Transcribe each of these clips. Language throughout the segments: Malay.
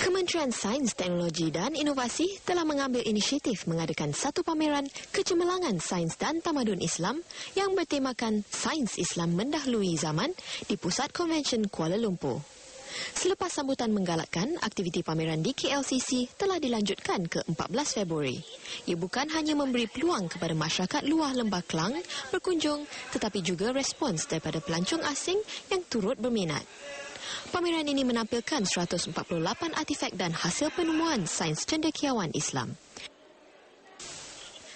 Kementerian Sains, Teknologi dan Inovasi telah mengambil inisiatif mengadakan satu pameran kecemerlangan sains dan tamadun Islam yang bertemakan Sains Islam Mendahului Zaman di Pusat Konvensyen Kuala Lumpur. Selepas sambutan menggalakkan, aktiviti pameran di KLCC telah dilanjutkan ke 14 Februari. Ia bukan hanya memberi peluang kepada masyarakat luar Lembah Kelang berkunjung, tetapi juga respons daripada pelancong asing yang turut berminat. Pameran ini menampilkan 148 artifak dan hasil penemuan sains cendekiawan Islam.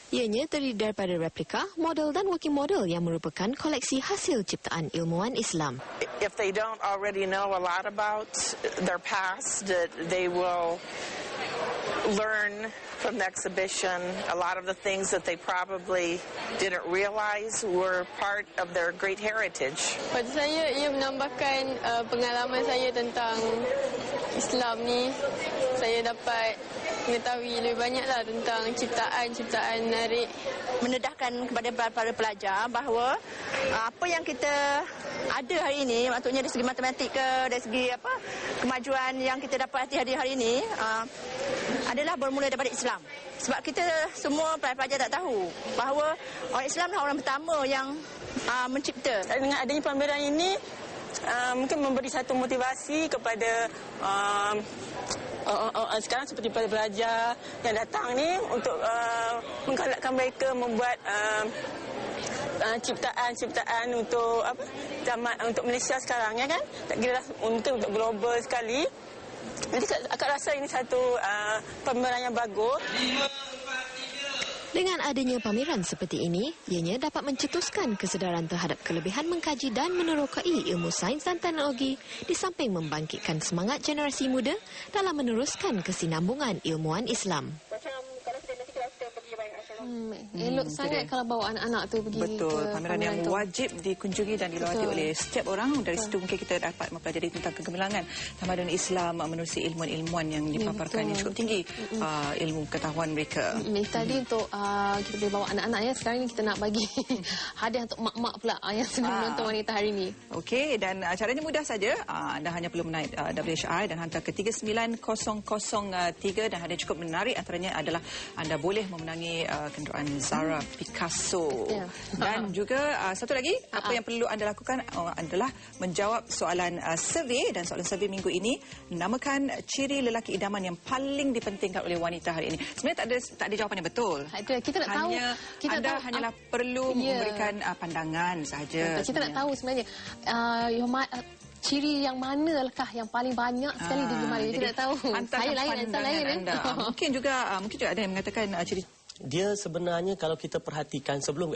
Ianya terdiri daripada replika, model dan working model yang merupakan koleksi hasil ciptaan ilmuwan Islam. If they don't already know a lot about their past, that they will learn from the exhibition a lot of the things that they probably didn't realize were part of their great heritage. Pada saya, ia menambahkan pengalaman saya tentang Islam ni. Saya dapat mengetahui lebih banyaklah tentang ciptaan-ciptaan menarik. Mendedahkan kepada para pelajar bahawa apa yang kita ada hari ini, maksudnya dari segi matematik ke, dari segi kemajuan yang kita dapati hari ini adalah bermula daripada Islam. Sebab kita semua pelajar tak tahu bahawa orang Islam adalah orang pertama yang mencipta. Dengan adanya pameran ini mungkin memberi satu motivasi kepada sekarang seperti pelajar yang datang ni untuk menggalakkan mereka membuat ciptaan untuk zaman untuk Malaysia sekarang, ya kan? Tak kira mungkin untuk global sekali. Jadi akak rasa ini satu pameran yang bagus. Dengan adanya pameran seperti ini, ianya dapat mencetuskan kesedaran terhadap kelebihan mengkaji dan menerokai ilmu sains dan teknologi di samping membangkitkan semangat generasi muda dalam meneruskan kesinambungan ilmuwan Islam. Elok sangat kalau bawa anak-anak tu pergi. Betul, ke pameran yang tu wajib dikunjungi dan dilawati oleh setiap orang. Dari situ mungkin kita dapat mempelajari tentang kegemilangan tamadun Islam menerusi ilmuwan-ilmuwan yang dipaparkan yang cukup tinggi ilmu pengetahuan mereka. Tadi untuk kita boleh bawa anak-anak ya. Sekarang ni kita nak bagi hadiah untuk mak-mak pula yang sedang menonton wanita hari ini. Okey, dan caranya mudah saja. Anda hanya perlu menaik WHI dan hantar ke 39003 dan hadiah cukup menarik antaranya adalah anda boleh memenangi kenderaan Zara Picasso. Dan juga satu lagi, apa yang perlu anda lakukan adalah menjawab soalan survey, dan soalan survey minggu ini namakan ciri lelaki idaman yang paling dipentingkan oleh wanita hari ini. Sebenarnya tak ada jawapan yang betul. Ada, kita nak tahu. Anda hanyalah perlu memberikan pandangan sahaja. Kita nak tahu sebenarnya ciri yang manakah yang paling banyak sekali digemari. Kita nak tahu. Saya lain, Anta lain. Mungkin juga ada yang mengatakan ciri. Dia sebenarnya kalau kita perhatikan sebelum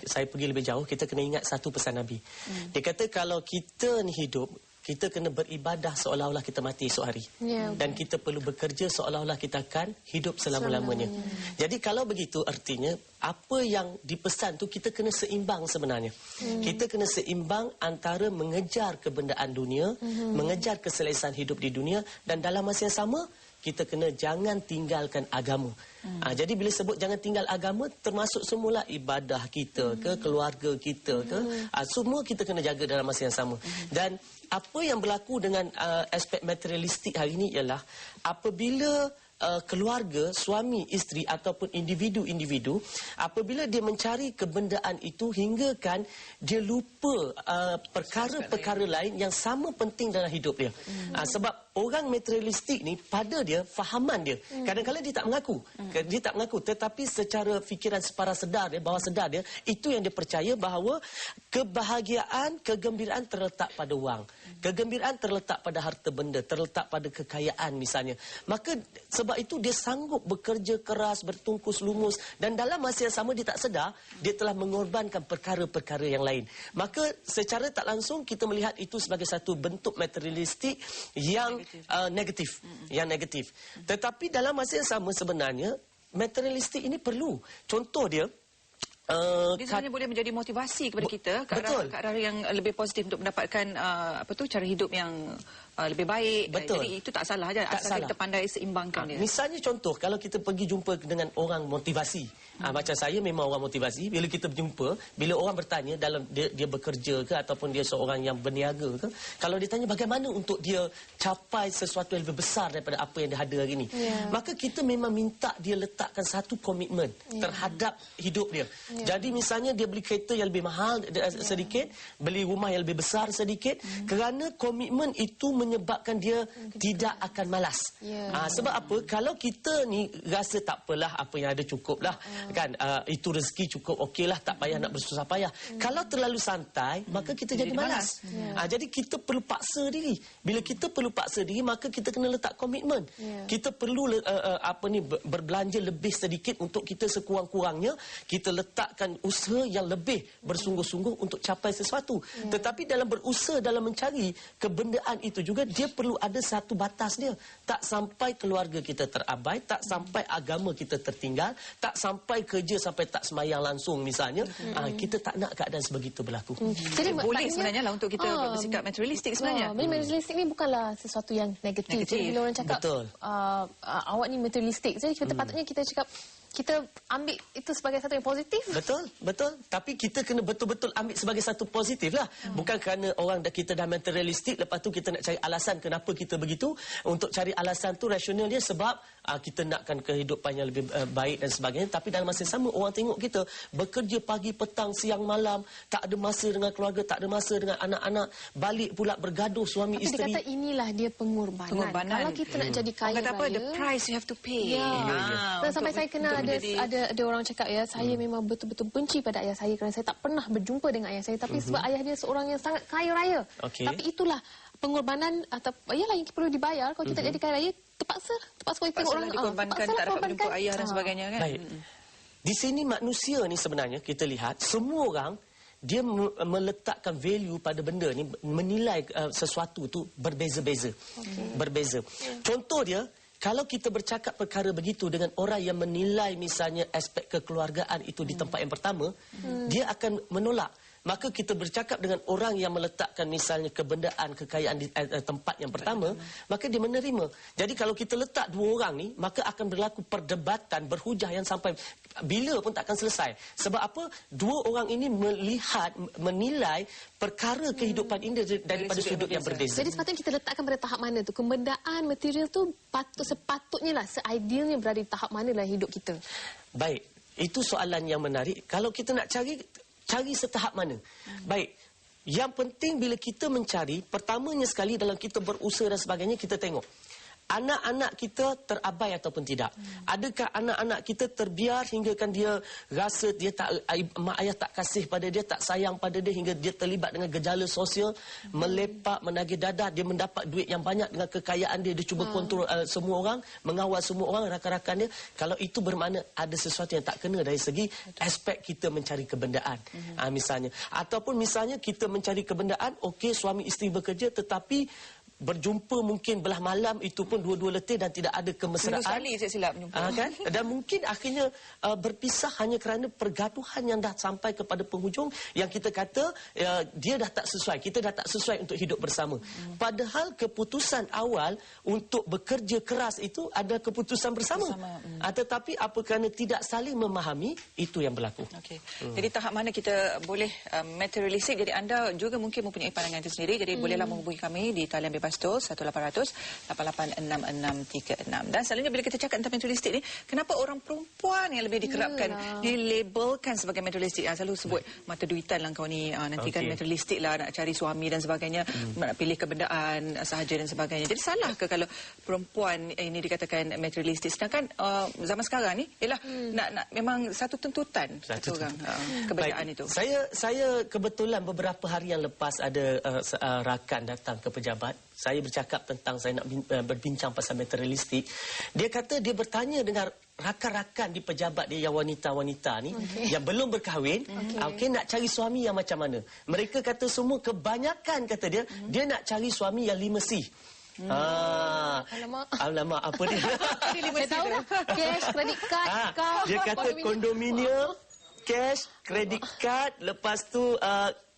saya pergi lebih jauh, kita kena ingat satu pesan Nabi. Dia kata kalau kita ni hidup, kita kena beribadah seolah-olah kita mati esok hari. Dan kita perlu bekerja seolah-olah kita akan hidup selama-lamanya. Jadi kalau begitu artinya apa yang dipesan tu kita kena seimbang sebenarnya. Kita kena seimbang antara mengejar kebendaan dunia, mengejar keselesan hidup di dunia, dan dalam masa yang sama kita kena jangan tinggalkan agama. Jadi bila sebut jangan tinggal agama, termasuk semula ibadah kita ke, keluarga kita ke, semua kita kena jaga dalam masa yang sama. Dan apa yang berlaku dengan aspek materialistik hari ini ialah apabila keluarga, suami, isteri ataupun individu-individu, apabila dia mencari kebendaan itu hingga kan dia lupa perkara-perkara lain yang sama penting dalam hidup dia. Sebab orang materialistik ni pada dia, fahaman dia, kadang-kadang dia tak mengaku. Dia tak mengaku, tetapi secara fikiran separa sedar dia, bawah sedar dia, itu yang dia percaya bahawa kebahagiaan, kegembiraan terletak pada wang. Kegembiraan terletak pada harta benda, terletak pada kekayaan misalnya. Maka sebab itu dia sanggup bekerja keras, bertungkus lumus, dan dalam masa yang sama dia tak sedar dia telah mengorbankan perkara-perkara yang lain. Maka secara tak langsung kita melihat itu sebagai satu bentuk materialistik yang negatif. Yang negatif. Tetapi dalam masa yang sama sebenarnya materialistik ini perlu. Contoh dia dia sebenarnya boleh menjadi motivasi kepada kita ke arah yang lebih positif untuk mendapatkan cara hidup yang lebih baik. Betul. Jadi itu tak salah je, Tak asal salah. kita pandai seimbangkan dia. Misalnya contoh, kalau kita pergi jumpa dengan orang motivasi, macam saya memang orang motivasi, bila kita berjumpa, bila orang bertanya dalam dia bekerja ke ataupun dia seorang yang berniaga ke, kalau dia tanya bagaimana untuk dia capai sesuatu yang lebih besar daripada apa yang dia ada hari ini, maka kita memang minta dia letakkan satu komitmen terhadap hidup dia. Jadi misalnya dia beli kereta yang lebih mahal sedikit, beli rumah yang lebih besar sedikit, kerana komitmen itu menyebabkan dia tidak akan malas. Sebab apa? Kalau kita ni rasa tak apalah, apa yang ada cukup lah, kan, itu rezeki cukup, okey lah, tak payah nak bersusah payah. Kalau terlalu santai, maka kita jadi malas. Jadi kita perlu paksa diri. Bila kita perlu paksa diri, maka kita kena letak komitmen. Kita perlu berbelanja lebih sedikit untuk kita sekurang-kurangnya kita letakkan usaha yang lebih bersungguh-sungguh untuk capai sesuatu. Tetapi dalam berusaha, dalam mencari kebendaan itu juga, dia perlu ada satu batas dia. Tak sampai keluarga kita terabai, tak sampai agama kita tertinggal, tak sampai kerja sampai tak semayang langsung misalnya. Kita tak nak keadaan sebegitu berlaku. Jadi boleh sebenarnya lah untuk kita bersikap materialistik sebenarnya. Materialistik ni bukanlah sesuatu yang negatif. Jadi bila orang cakap awak ni materialistik, jadi kita patutnya kita cakap, kita ambil itu sebagai satu yang positif. Betul. Tapi kita kena betul-betul ambil sebagai satu positif lah. Bukan kerana kita dah materialistik, lepas tu kita nak cari alasan kenapa kita begitu. Untuk cari alasan tu rasional dia sebab kita nakkan kehidupan yang lebih baik dan sebagainya. Tapi dalam masa yang sama, orang tengok kita bekerja pagi, petang, siang, malam, tak ada masa dengan keluarga, tak ada masa dengan anak-anak, balik pula bergaduh suami tapi isteri. Dia kata inilah dia pengorbanan. Kalau kita nak jadi kaya raya, apa, the price you have to pay. Sampai saya kenal ada orang cakap saya memang betul-betul benci pada ayah saya kerana saya tak pernah berjumpa dengan ayah saya, tapi sebab ayah dia seorang yang sangat kaya raya. Tapi itulah pengorbanan atau ialah yang perlu dibayar kalau kita jadi kaya raya. Terpaksa kalau kita tengok orang dikorbankan, tak dapat berjumpa ayah dan sebagainya kan. Baik. Di sini manusia ni sebenarnya kita lihat semua orang dia meletakkan value pada benda ni, menilai sesuatu tu berbeza-beza. Berbeza. Contoh dia, kalau kita bercakap perkara begitu dengan orang yang menilai misalnya aspek kekeluargaan itu di tempat yang pertama, dia akan menolak. Maka kita bercakap dengan orang yang meletakkan misalnya kebendaan, kekayaan di tempat yang pertama, maka dia menerima. Jadi kalau kita letak dua orang ni, maka akan berlaku perdebatan, berhujah yang sampai bila pun tak akan selesai. Sebab apa? Dua orang ini menilai perkara kehidupan ini daripada sudut yang berbeza. Jadi sepatutnya kita letakkan pada tahap mana tu? Kebendaan material tu sepatutnya lah, seidealnya berada di tahap mana lah hidup kita? Baik, itu soalan yang menarik. Kalau kita nak cari setahap mana? Baik, yang penting bila kita mencari, pertamanya sekali dalam kita berusaha dan sebagainya, kita tengok anak-anak kita terabai ataupun tidak. Adakah anak-anak kita terbiar hinggakan dia rasa dia mak ayah tak kasih pada dia, tak sayang pada dia, hingga dia terlibat dengan gejala sosial, melepak, menagih dadah, dia mendapat duit yang banyak dengan kekayaan dia, dia cuba kontrol semua orang, mengawal semua orang, rakan-rakan dia. Kalau itu bermakna ada sesuatu yang tak kena dari segi aspek kita mencari kebendaan. Misalnya, ataupun misalnya kita mencari kebendaan, okey, suami isteri bekerja, tetapi berjumpa mungkin belah malam, itu pun dua-dua letih dan tidak ada kemesraan. Sekali saya silap jumpa. Kan? Dan mungkin akhirnya berpisah hanya kerana pergaduhan yang dah sampai kepada penghujung, yang kita kata dia dah tak sesuai, kita dah tak sesuai untuk hidup bersama. Padahal keputusan awal untuk bekerja keras itu ada keputusan bersama. Tetapi apa kerana tidak saling memahami, itu yang berlaku. Jadi tahap mana kita boleh materialistik, jadi anda juga mungkin mempunyai pandangan itu sendiri. Jadi bolehlah menghubungi kami di talian bebas tu 1-800-886636. Dan selalunya bila kita cakap tentang materialistik ni, kenapa orang perempuan yang lebih dikerapkan, dilabelkan sebagai materialistik? Selalu sebut mata duitan lah kau ni, nanti kan materialistik lah, nak cari suami dan sebagainya, nak pilih kebendaan sahaja dan sebagainya. Jadi salah ke kalau perempuan ini dikatakan materialistik, sedangkan zaman sekarang ni ialah nak memang satu tuntutan satu orang kebendaan itu. Saya kebetulan beberapa hari yang lepas ada rakan datang ke pejabat. Saya bercakap tentang saya nak berbincang pasal materialistik. Dia kata dia bertanya dengan rakan-rakan di pejabat dia yang wanita-wanita ni, yang belum berkahwin, nak cari suami yang macam mana. Mereka kata semua, kebanyakan kata dia, dia nak cari suami yang 5C. Alamak, apa dia? Saya tahu dah. Cash, credit card, dia kata kondominium, cash, credit card, lepas tu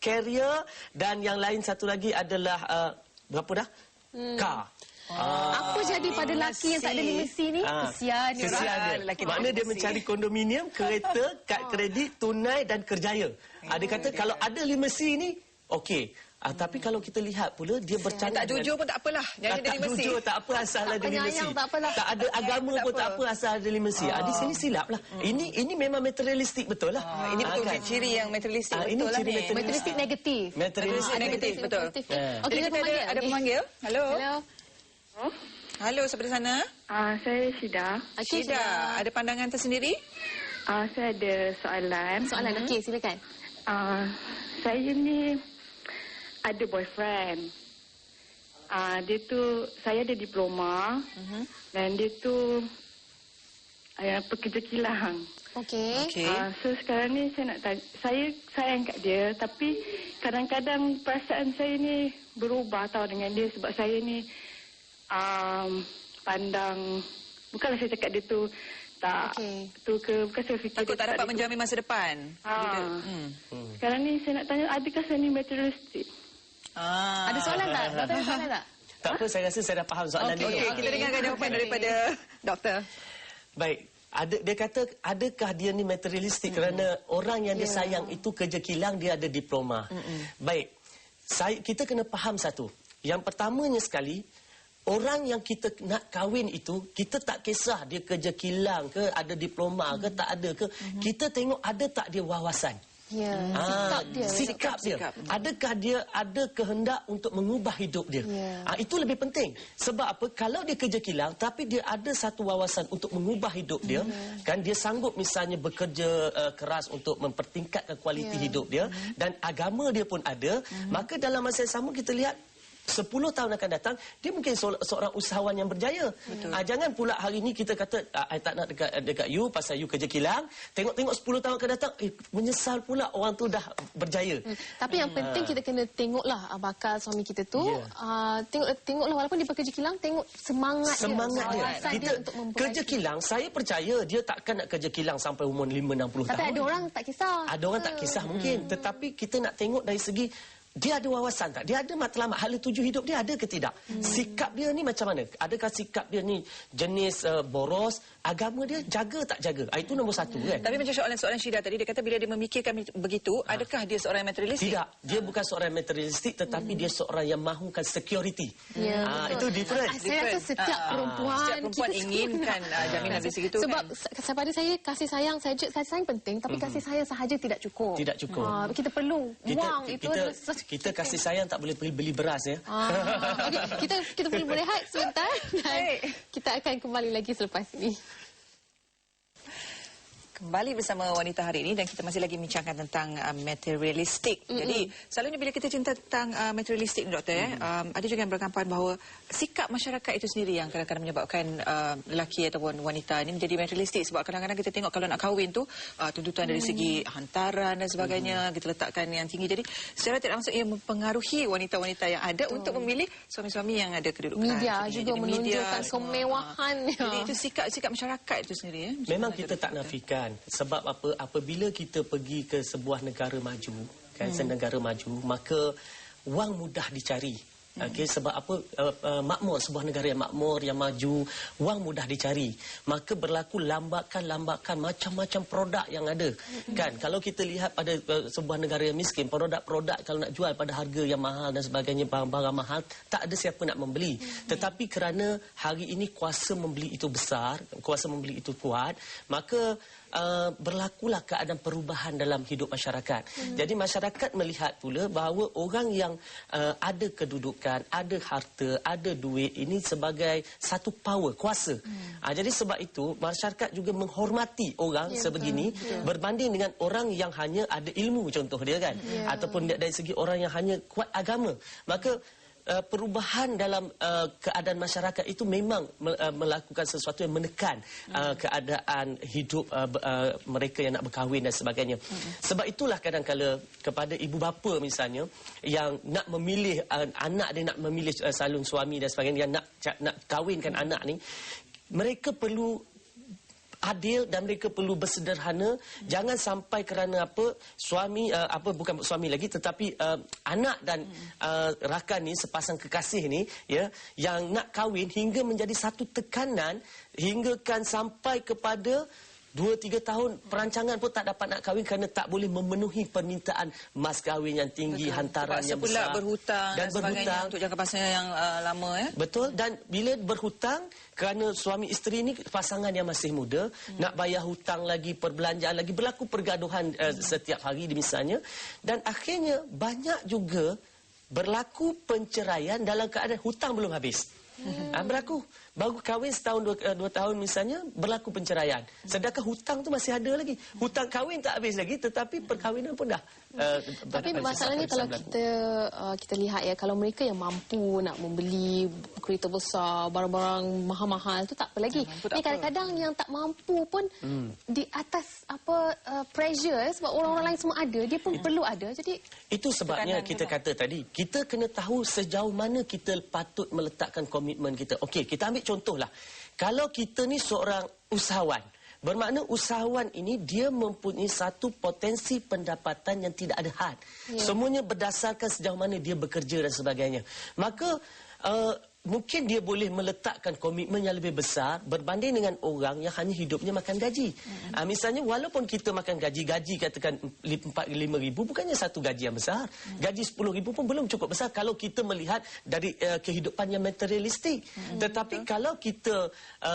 carrier, dan yang lain satu lagi adalah berapa dah? Car. Apa jadi pada lelaki yang tak ada limesi ni? Kesian dia. Kesian dia. Maknanya dia mencari kondominium, kereta, kad kredit, tunai dan kerjaya. Dia kata kalau ada limesi ni, okey. Tapi kalau kita lihat pula dia bercanggah. Tak jujur pun tak apalah. Jangan ada limesi. Tak jujur tak apa asal ada limesi. Tak apalah. Tak ada agama pun tak apa asal ada limesi. Di sini silap lah. Ini memang materialistik betul lah. Ini betul ciri yang materialistik ini betul lah ciri ni. Materialistik negatif. Materialistik negatif betul. Okey, kita panggil. Ada pemanggil. Halo. Hello. Halo, siapa di sana? Saya Syida. Okey, Syida, ada pandangan tersendiri? Saya ada soalan. Okey, silakan. Saya ni ada boyfriend. Dia tu, saya ada diploma. Dan dia tu pekerja kilang. Okey. So sekarang ni saya nak tanya, saya sayang kat dia, tapi kadang-kadang perasaan saya ni berubah tau dengan dia, sebab saya ni pandang, bukanlah saya cakap dia tu tak bukan saya fikir takut tak dapat menjamin masa depan. Sekarang ni saya nak tanya, adakah saya ni materialistik? Ada soalan tak? Doktor ada soalan tak? Tak apa, saya rasa saya dah faham soalan dia. Okey, kita dengarkan jawapan daripada doktor. Baik. Dia kata adakah dia ni materialistik kerana orang yang dia sayang itu kerja kilang, dia ada diploma. Baik. Kita kena faham satu. Yang pertamanya sekali, orang yang kita nak kahwin itu, kita tak kisah dia kerja kilang ke, ada diploma ke, tak ada ke. Kita tengok ada tak dia wawasan. Sikap dia. Adakah dia ada kehendak untuk mengubah hidup dia? Itu lebih penting. Sebab apa? Kalau dia kerja kilang tapi dia ada satu wawasan untuk mengubah hidup dia, kan dia sanggup misalnya bekerja keras untuk mempertingkatkan kualiti hidup dia, dan agama dia pun ada, maka dalam masa yang sama kita lihat 10 tahun akan datang, dia mungkin seorang usahawan yang berjaya. Jangan pula hari ni kita kata, I tak nak dekat you pasal you kerja kilang. Tengok-tengok 10 tahun akan datang, menyesal pula orang tu dah berjaya. Tapi yang penting kita kena tengoklah bakal suami kita tu. Tengoklah walaupun dia bekerja kilang, tengok semangat dia. Kita kerja kilang, saya percaya dia takkan nak kerja kilang sampai umur 5-60 tahun. Tapi ada orang tak kisah. Ada orang tak kisah mungkin. Tetapi kita nak tengok dari segi dia ada wawasan tak? Dia ada matlamat hala tuju hidup dia ada ke tidak? Sikap dia ni macam mana? Adakah sikap dia ni jenis boros? Agama dia jaga tak jaga? Itu nombor satu kan? Tapi macam soalan Syida tadi, dia kata bila dia memikirkan begitu, adakah dia seorang yang materialistik? Tidak. Dia bukan seorang yang materialistik, tetapi dia seorang yang mahukan security. Itu different. Saya rasa setiap perempuan inginkan jaminan dari segi itu. Sebab pada saya kasih sayang penting, tapi kasih sayang sahaja tidak cukup. Tidak cukup. Kita perlu wang itu adalah kita kasih sayang tak boleh pergi beli beras ya. Okay, kita perlu berehat sebentar dan kita akan kembali lagi selepas ini. Kembali bersama Wanita hari ini dan kita masih lagi bincangkan tentang materialistik. Jadi, selalunya bila kita cerita tentang materialistik ni, doktor, ada juga yang beranggapan bahawa sikap masyarakat itu sendiri yang kadang-kadang menyebabkan lelaki ataupun wanita ini menjadi materialistik. Sebab kadang-kadang kita tengok kalau nak kahwin tu, tuntutan dari segi hantaran dan sebagainya, kita letakkan yang tinggi. Jadi, secara tidak langsung ia mempengaruhi wanita-wanita yang ada untuk memilih suami-suami yang ada kedudukan. Media juga menunjukkan kemewahan. Jadi, itu sikap masyarakat itu sendiri. Memang kita tak nafikan. Sebab apa? Apabila kita pergi ke sebuah negara maju, kan, senegara maju, maka wang mudah dicari. Sebab apa? Makmur, sebuah negara yang makmur, yang maju, wang mudah dicari. Maka berlaku lambakan macam-macam produk yang ada. Kan, kalau kita lihat pada sebuah negara yang miskin, produk-produk kalau nak jual pada harga yang mahal dan sebagainya, barang-barang mahal, tak ada siapa nak membeli. Tetapi kerana hari ini kuasa membeli itu besar, kuasa membeli itu kuat, maka berlakulah keadaan perubahan dalam hidup masyarakat. Jadi masyarakat melihat pula bahawa orang yang ada kedudukan, ada harta, ada duit, ini sebagai satu power, kuasa. Jadi sebab itu masyarakat juga menghormati orang sebegini berbanding dengan orang yang hanya ada ilmu, contoh dia kan, ataupun dari segi orang yang hanya kuat agama. Maka perubahan dalam keadaan masyarakat itu memang melakukan sesuatu yang menekan keadaan hidup mereka yang nak berkahwin dan sebagainya. Sebab itulah kadang-kala kepada ibu bapa misalnya yang nak memilih anak dia, nak memilih salung suami dan sebagainya, yang nak kahwinkan anak ni, mereka perlu adil dan mereka perlu bersederhana. Jangan sampai kerana suami bukan suami lagi tetapi anak dan rakan ni, sepasang kekasih ni ya, yang nak kahwin hingga menjadi satu tekanan hinggakan sampai kepada 2-3 tahun perancangan pun tak dapat nak kahwin kerana tak boleh memenuhi permintaan mas kahwin yang tinggi, hantaran yang besar. Pula berhutang dan sebagainya untuk jangka masa yang lama ya. Betul, dan bila berhutang kerana suami isteri ni pasangan yang masih muda, nak bayar hutang lagi, perbelanjaan lagi, berlaku pergaduhan setiap hari misalnya, dan akhirnya banyak juga berlaku penceraian dalam keadaan hutang belum habis. Berlaku baru kahwin setahun 2 tahun misalnya berlaku penceraian, sedangkan hutang tu masih ada lagi. Hutang kahwin tak habis lagi tetapi perkahwinan pun dah tapi masalahnya kalau kita lihat ya, kalau mereka yang mampu nak membeli kereta besar, barang-barang mahal-mahal tu tak apa lagi. Ni kadang-kadang yang tak mampu pun di atas pressure sebab orang-orang lain semua ada, dia pun perlu ada. Jadi itu sebabnya kita kata tadi, kita kena tahu sejauh mana kita patut meletakkan komitmen kita. Okey, kita ambil contohlah. Kalau kita ni seorang usahawan, bermakna usahawan ini dia mempunyai satu potensi pendapatan yang tidak ada had. Semuanya berdasarkan sejauh mana dia bekerja dan sebagainya. Maka mungkin dia boleh meletakkan komitmen yang lebih besar berbanding dengan orang yang hanya hidupnya makan gaji. Misalnya walaupun kita makan gaji katakan 4-5 ribu, bukannya satu gaji yang besar. Gaji 10 ribu pun belum cukup besar kalau kita melihat dari kehidupan yang materialistik. Tetapi kalau kita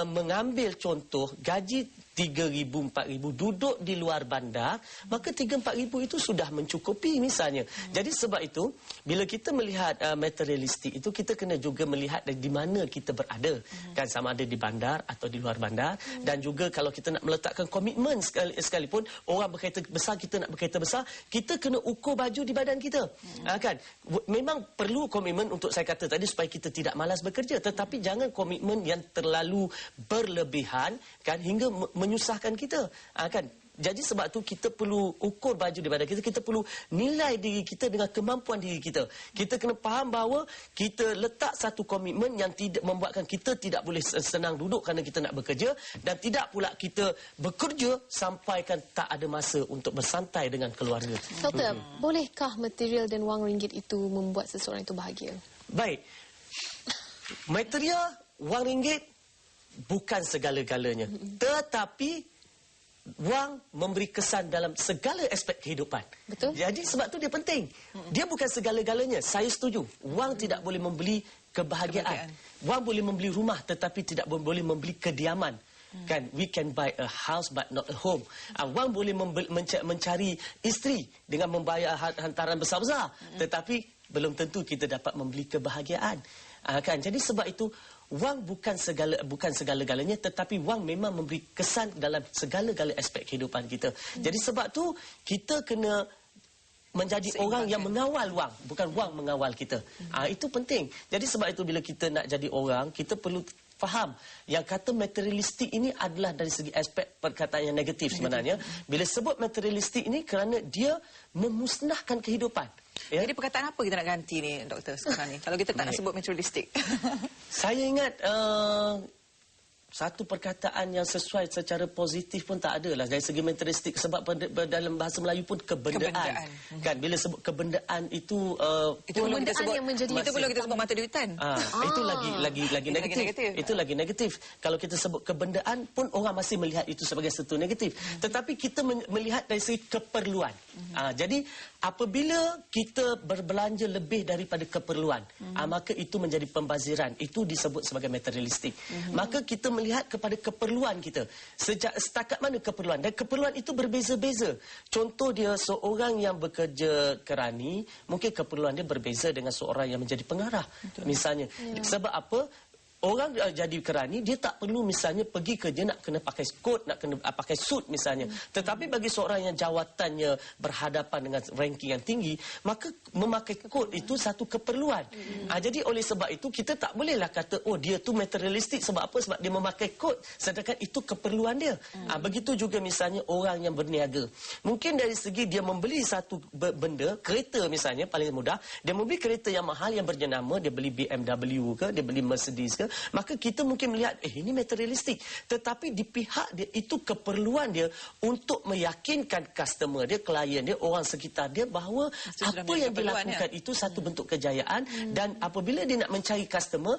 mengambil contoh gaji 3,000, 4,000 duduk di luar bandar, maka 3-4 ribu itu sudah mencukupi misalnya. Jadi sebab itu bila kita melihat materialistik itu, kita kena juga melihat di mana kita berada, kan, sama ada di bandar atau di luar bandar. Dan juga kalau kita nak meletakkan komitmen sekalipun, orang berkereta besar, kita nak berkereta besar, kita kena ukur baju di badan kita. Kan, memang perlu komitmen untuk, saya kata tadi, supaya kita tidak malas bekerja, tetapi jangan komitmen yang terlalu berlebihan, kan, hingga menyusahkan kita, kan. Jadi sebab tu kita perlu ukur baju di badan kita, kita perlu nilai diri kita dengan kemampuan diri kita. Kita kena faham bahawa kita letak satu komitmen yang tidak membuatkan kita tidak boleh senang duduk kerana kita nak bekerja, dan tidak pula kita bekerja sampaikan tak ada masa untuk bersantai dengan keluarga. Doktor, bolehkah material dan wang ringgit itu membuat seseorang itu bahagia? Baik. Material, wang ringgit bukan segala-galanya. Tetapi wang memberi kesan dalam segala aspek kehidupan. Betul. Jadi sebab tu dia penting. Dia bukan segala-galanya. Saya setuju. Wang tidak boleh membeli kebahagiaan. Wang boleh membeli rumah tetapi tidak boleh membeli kediaman. Kan, we can buy a house but not a home. Wang boleh mencari isteri dengan membayar hantaran besar-besar, tetapi belum tentu kita dapat membeli kebahagiaan. Kan, jadi sebab itu wang bukan segala-galanya, tetapi wang memang memberi kesan dalam segala-gala aspek kehidupan kita. Jadi sebab tu kita kena menjadi orang yang mengawal wang, bukan wang mengawal kita. Itu penting. Jadi sebab itu bila kita nak jadi orang, kita perlu faham yang kata materialistik ini adalah dari segi aspek perkataan yang negatif sebenarnya. Bila sebut materialistik ini kerana dia memusnahkan kehidupan. Ya? Jadi perkataan apa kita nak ganti ni, doktor, sekarang ni? Kalau kita tak nak sebut materialistik. Saya ingat satu perkataan yang sesuai secara positif pun tak ada lah dari segi materialistik, sebab dalam bahasa Melayu pun kebendaan. Kan, bila sebut kebendaan itu kebendaan yang menjadi itu belum kita sebut mata duitan. Itu lagi negatif. Itu lagi negatif. Kalau kita sebut kebendaan pun orang masih melihat itu sebagai satu negatif. Tetapi kita melihat dari segi keperluan. Jadi apabila kita berbelanja lebih daripada keperluan, maka itu menjadi pembaziran. Itu disebut sebagai materialistik. Maka kita melihat kepada keperluan kita. Setakat mana keperluan? Dan keperluan itu berbeza-beza. Contoh dia, seorang yang bekerja kerani, mungkin keperluan dia berbeza dengan seorang yang menjadi pengarah. Betul. Misalnya. Sebab apa? Orang jadi kerani, dia tak perlu misalnya pergi kerja nak kena pakai kot, nak kena pakai suit misalnya. Tetapi bagi seorang yang jawatannya berhadapan dengan ranking yang tinggi, maka memakai kot itu satu keperluan. Jadi oleh sebab itu kita tak bolehlah kata, oh dia tu materialistik. Sebab apa? Sebab dia memakai kot, sedangkan itu keperluan dia. Begitu juga misalnya orang yang berniaga. Mungkin dari segi dia membeli satu benda, kereta misalnya, paling mudah, dia membeli kereta yang mahal yang berjenama, dia beli BMW ke, dia beli Mercedes ke, maka kita mungkin melihat ini materialistik, tetapi di pihak dia itu keperluan dia untuk meyakinkan customer dia, klien dia, orang sekitar dia bahawa apa yang dilakukan itu satu bentuk kejayaan. Dan apabila dia nak mencari customer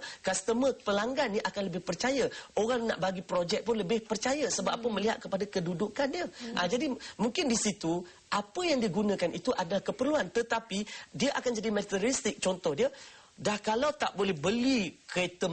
pelanggan ni akan lebih percaya. Orang nak bagi projek pun lebih percaya sebab apa, melihat kepada kedudukan dia. Jadi mungkin di situ apa yang digunakan itu adalah keperluan, tetapi dia akan jadi materialistik. Contoh dia, dah kalau tak boleh beli kereta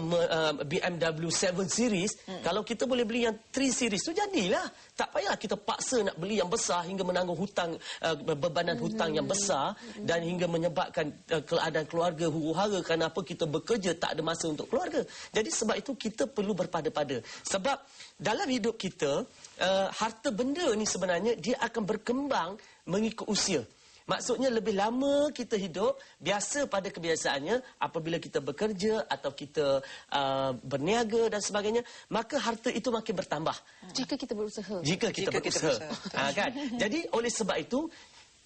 BMW 7 Series, kalau kita boleh beli yang 3 Series tu jadilah. Tak payah kita paksa nak beli yang besar hingga menanggung hutang, bebanan hutang yang besar dan hingga menyebabkan keadaan keluarga huru-hara kerana apa, kita bekerja tak ada masa untuk keluarga. Jadi sebab itu kita perlu berpada-pada. Sebab dalam hidup kita, harta benda ni sebenarnya dia akan berkembang mengikut usia. Maksudnya lebih lama kita hidup, biasa pada kebiasaannya apabila kita bekerja atau kita berniaga dan sebagainya, maka harta itu makin bertambah. Jika kita berusaha. Jika kita berusaha. Kan? Jadi oleh sebab itu,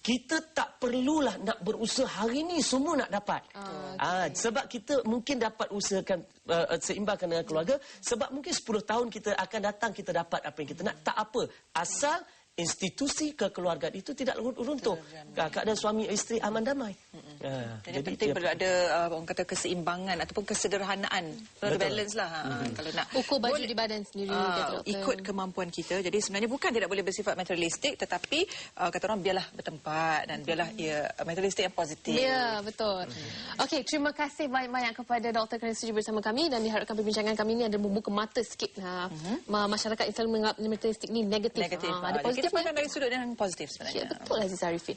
kita tak perlulah nak berusaha hari ni semua nak dapat. Sebab kita mungkin dapat usahakan seimbangkan dengan keluarga, sebab mungkin 10 tahun kita akan datang kita dapat apa yang kita nak. Tak apa, asal institusi kekeluargaan itu tidak runtuh. Keadaan suami isteri aman damai. Jadi penting perlu ada orang kata keseimbangan ataupun kesederhanaan. Perlu balance lah. Kalau nak ukur baju di badan sendiri, ikut kemampuan kita. Jadi sebenarnya bukan tidak boleh bersifat materialistik, tetapi kata orang biarlah bertempat dan biarlah materialistik yang positif. Ya, betul. Okey, terima kasih banyak-banyak kepada Dr. kerana setuju bersama kami dan diharapkan perbincangan kami ini ada membuka mata sikit. Masyarakat yang selalu menganggap materialistik ni negatif. Ada positif. Kita pandang dari sudut yang positif sebenarnya. Ya, betul Aziz Arifin.